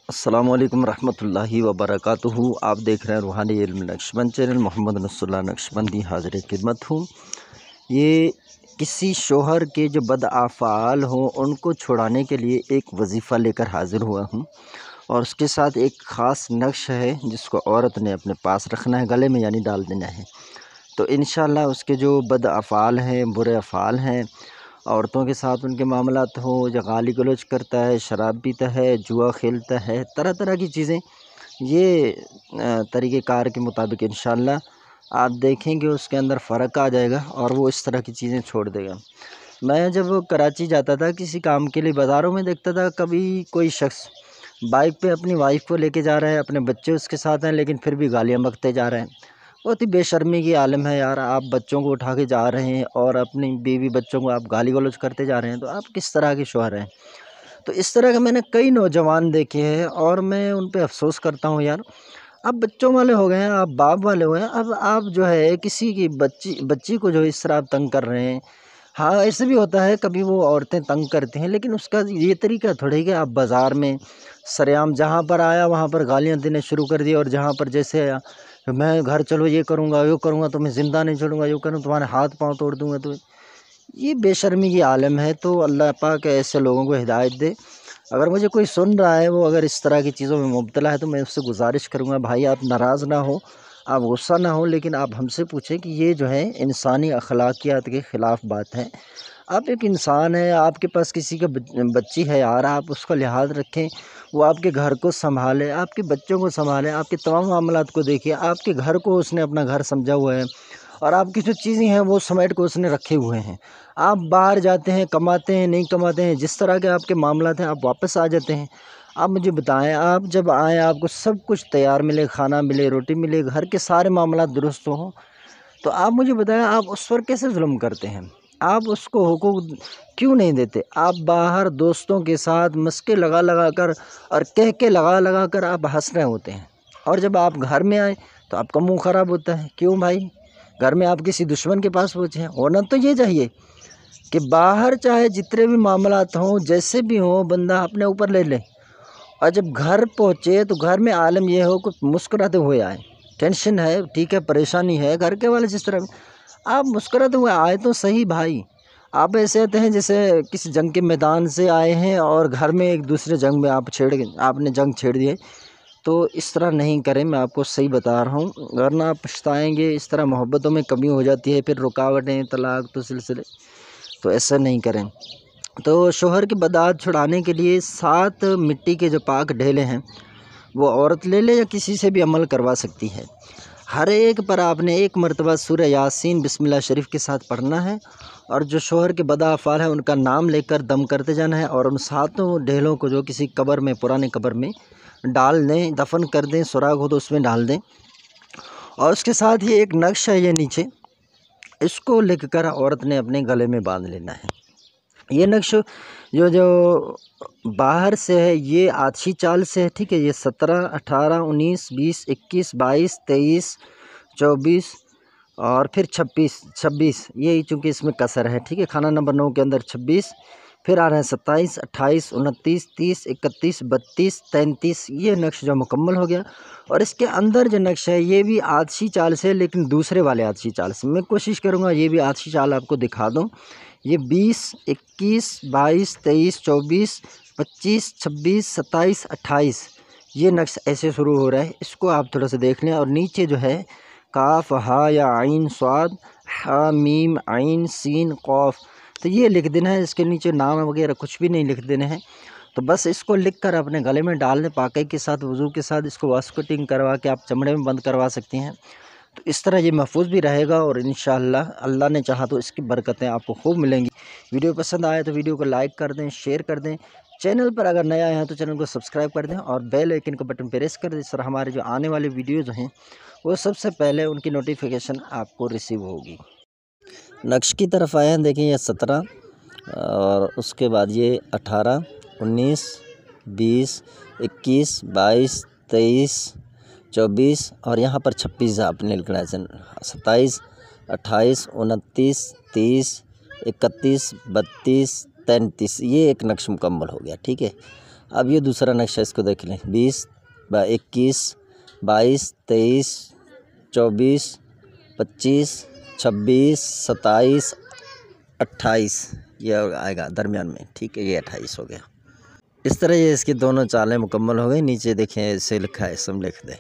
अस्सलामु अलैकुम रहमतुल्लाहि व बरकातुहू। आप देख रहे हैं रूहानी इल्म नक्शबंद चैनल। मोहम्मद नसरुल्लाह नक्शबंदी हाज़िर खिदमत हूँ। ये किसी शोहर के जो बदआफ़ाल हों उनको छुड़ाने के लिए एक वजीफ़ा लेकर हाज़िर हुआ हूँ, और उसके साथ एक ख़ास नक्श है जिसको औरत ने अपने पास रखना है, गले में यानी डाल देना है। तो इंशाअल्लाह उसके जो बदअफ़ाल हैं, बुरे अफ़ाल हैं, औरतों के साथ उनके मामलात हो, जो गाली गलौज करता है, शराब पीता है, जुआ खेलता है, तरह तरह की चीज़ें, ये तरीक़ेकार के मुताबिक इंशाअल्लाह आप देखेंगे उसके अंदर फ़र्क आ जाएगा और वो इस तरह की चीज़ें छोड़ देगा। मैं जब कराची जाता था किसी काम के लिए, बाज़ारों में देखता था कभी कोई शख्स बाइक पे अपनी वाइफ को लेके जा रहा है, अपने बच्चे उसके साथ हैं, लेकिन फिर भी गालियाँ बकते जा रहे हैं। बहुत ही बेशर्मी की आलम है यार। आप बच्चों को उठा के जा रहे हैं और अपनी बीवी बच्चों को आप गाली गलौज करते जा रहे हैं, तो आप किस तरह के शौहर हैं? तो इस तरह के मैंने कई नौजवान देखे हैं और मैं उन पे अफ़सोस करता हूँ यार। आप बच्चों वाले हो गए हैं, आप बाप वाले हो गए हैं, अब आप जो है किसी की बच्ची को जो इस तरह आप तंग कर रहे हैं। हाँ, ऐसे भी होता है कभी वो औरतें तंग करती हैं, लेकिन उसका ये तरीका थोड़ी है कि आप बाज़ार में सरेआम जहाँ पर आया वहाँ पर गालियाँ देने शुरू कर दी, और जहाँ पर जैसे मैं घर चलो ये करूँगा, वो करूँगा, तुम्हें ज़िंदा नहीं छोड़ूँगा, यूँ करूँ, तुम्हारे हाथ पाँव तोड़ दूँगा। तो ये बेशर्मी की आलम है। तो अल्लाह पाक ऐसे लोगों को हिदायत दे। अगर मुझे कोई सुन रहा है वो अगर इस तरह की चीज़ों में मुब्तला है, तो मैं उससे गुज़ारिश करूँगा, भाई आप नाराज़ ना हो, आप गुस्सा ना हो, लेकिन आप हमसे पूछें कि ये जो है इंसानी अखलाकियात के ख़िलाफ़ बात है। आप एक इंसान हैं, आपके पास किसी का बच्ची है यार, आप उसका लिहाज़ रखें, वो आपके घर को सँभाले, आपके बच्चों को सँभाले, आपके तमाम मामलात को देखिए। आपके घर को उसने अपना घर समझा हुआ है और आपकी जो चीज़ें हैं वो समेट के उसने रखे हुए हैं। आप बाहर जाते हैं, कमाते हैं, नहीं कमाते हैं, जिस तरह के आपके मामलात हैं आप वापस आ जाते हैं। आप मुझे बताएँ, आप जब आएँ आपको सब कुछ तैयार मिले, खाना मिले, रोटी मिले, घर के सारे मामलात दुरुस्त हों, तो आप मुझे बताएँ आप उस पर कैसे ज़ुल्म करते हैं? आप उसको हुकूक क्यों नहीं देते? आप बाहर दोस्तों के साथ मस्के लगा लगा कर और कह के लगा लगा कर आप हँस रहे होते हैं, और जब आप घर में आए तो आपका मुँह ख़राब होता है। क्यों भाई? घर में आप किसी दुश्मन के पास पहुँचे हैं। होना तो ये चाहिए कि बाहर चाहे जितने भी मामलात हों, जैसे भी हों, बंदा अपने ऊपर ले ले, और जब घर पहुँचे तो घर में आलम ये हो कि मुस्कुराते हुए आए। टेंशन है, ठीक है, परेशानी है, घर के वाले जिस तरह आप मुस्कुराते हुए आए तो सही भाई। आप ऐसे आते हैं जैसे किसी जंग के मैदान से आए हैं और घर में एक दूसरे जंग में आपने जंग छेड़ दी है। तो इस तरह नहीं करें, मैं आपको सही बता रहा हूँ, वरना आप पछताएँगे। इस तरह मोहब्बतों में कमी हो जाती है, फिर रुकावटें, तलाक, तो सिलसिले, तो ऐसा नहीं करें। तो शौहर की बदआत छुड़ाने के लिए 7 मिट्टी के जो पाक ढेले हैं वो औरत ले ले या किसी से भी अमल करवा सकती है। हर एक पर आपने एक मरतबा सूरह यासीन बिस्मिल्लाह शरीफ के साथ पढ़ना है, और जो शौहर के बदआफ़ाल हैं उनका नाम लेकर दम करते जाना है, और उन 7 ढेलों को जो किसी कब्र में, पुराने कब्र में डाल दें, दफन कर दें, सुराग हो तो उसमें डाल दें। और उसके साथ ही एक नक्श है ये नीचे, इसको लिख कर औरत ने अपने गले में बांध लेना है। ये नक्श जो जो बाहर से है ये आछी चाल से है, ठीक है। ये 17, 18, 19, 20, 21, 22, 23, 24 और फिर 26 ये चूँकि इसमें कसर है, ठीक है। खाना नंबर 9 के अंदर 26, फिर आ रहे हैं 27, 28, 29, 30, 31, 32, 33। ये नक्श जो मुकम्मल हो गया, और इसके अंदर जो नक्श है ये भी आछी चाल से, लेकिन दूसरे वाले आछी चाल से। मैं कोशिश करूँगा ये भी आछी चाल आपको दिखा दूँ। ये 20, 21, 22, 23, 24, 25, 26, 27, 28 ये नक्श ऐसे शुरू हो रहा है। इसको आप थोड़ा सा देख लें। और नीचे जो है काफ, हा या आइन, स्वाद, हा मीम, आइन, सीन, कौफ, तो ये लिख देना है। इसके नीचे नाम वगैरह कुछ भी नहीं लिख देने हैं। तो बस इसको लिख कर अपने गले में डाल दें, पाके के साथ, वज़ू के साथ। इसको वाश कटिंग करवा के आप चमड़े में बंद करवा सकती हैं। तो इस तरह ये महफूज़ भी रहेगा, और इंशाअल्लाह अल्लाह ने चाहा तो इसकी बरकतें आपको खूब मिलेंगी। वीडियो पसंद आए तो वीडियो को लाइक कर दें, शेयर कर दें। चैनल पर अगर नया आए हैं तो चैनल को सब्सक्राइब कर दें, और बेल आइकन का बटन प्रेस कर दें। इस तरह हमारे जो आने वाले वीडियोज़ हैं वो सबसे पहले उनकी नोटिफिकेशन आपको रिसीव होगी। नक्श की तरफ आए हैं, देखिए ये 17, और उसके बाद ये 18, 19, 20, 21, 22, 23, 24, और यहाँ पर 26 आपने लिखना है। 27, 28, 29, 30, 31, 32, 33 ये एक नक्श मुकम्मल हो गया, ठीक है। अब ये दूसरा नक्शा, इसको देख लें। 20, 21, 22, 23, 24, 25, 26, 27, 28 ये आएगा दरमियान में, ठीक है। ये 28 हो गया। इस तरह ये इसकी दोनों चालें मुकम्मल हो गई। नीचे देखें ऐसे लिखा है, सब लिख दें।